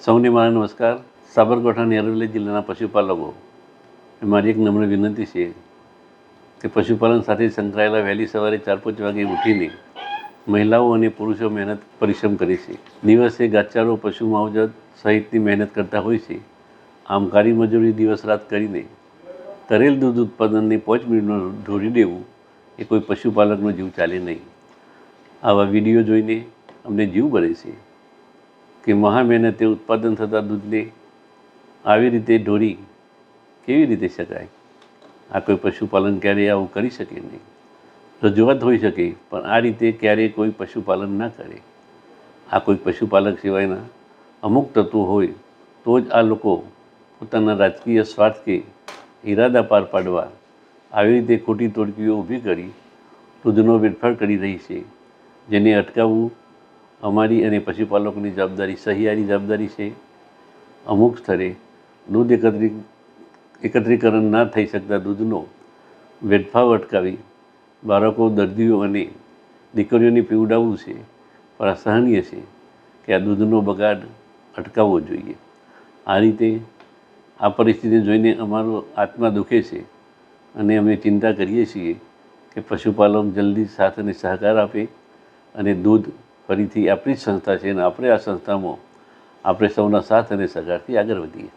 સૌને મારા નમસ્કાર. સાબરકાંઠા અને અરવલ્લી જિલ્લાના પશુપાલકો મારી એક નમ્ર વિનંતી છે કે પશુપાલન સાથે સંકળાયેલા વહેલી સવારે 4-5 વાગે ઉઠીને મહિલાઓ અને પુરુષો મહેનત પરિશ્રમ કરે છે. દિવસે ઘાસચારો, પશુ માવજત સહિતની મહેનત કરતા હોય છે. આમ કાળી મજૂરી દિવસ રાત કરીને તરેલ દૂધ ઉત્પાદનને 5 મિનિટમાં ઢોળી દેવું એ કોઈ પશુપાલકનો જીવ ચાલે નહીં. આવા વિડીયો જોઈને અમને જીવ બળે છે કે મહા મહેનતે ઉત્પાદન થતા દૂધને આવી રીતે ઢોળી કેવી રીતે શકાય? આ કોઈ પશુપાલન ક્યારેય આવું કરી શકે નહીં. રજૂઆત હોઈ શકે, પણ આ રીતે ક્યારેય કોઈ પશુપાલન ના કરે. આ કોઈ પશુપાલક સિવાયના અમુક તત્વો હોય તો જ આ લોકો પોતાના રાજકીય સ્વાર્થ કે ઈરાદા પાર પાડવા આવી રીતે ખોટી ટોળકીઓ ઊભી કરી દૂધનો વેડફાટ કરી રહી છે, જેને અટકાવવું અમારી અને પશુપાલકોની જવાબદારી, સહિયારી જવાબદારી છે. અમુક સ્થળે દૂધ એકત્રીકરણ ના થઈ શકતા દૂધનો વેડફાવ અટકાવી બાળકો, દર્દીઓ અને દીકરીઓને પીવડાવવું છે, પણ અસહનીય છે કે આ દૂધનો બગાડ અટકાવવો જોઈએ. આ રીતે આ પરિસ્થિતિ જોઈને અમારો આત્મા દુખે છે અને અમે ચિંતા કરીએ છીએ કે પશુપાલક જલ્દી સાથ અને સહકાર આપે અને દૂધ ફરીથી આપણી જ સંસ્થા છે અને આપણે આ સંસ્થામાં આપણે સૌના સાથ અને સહકારથી આગળ વધીએ.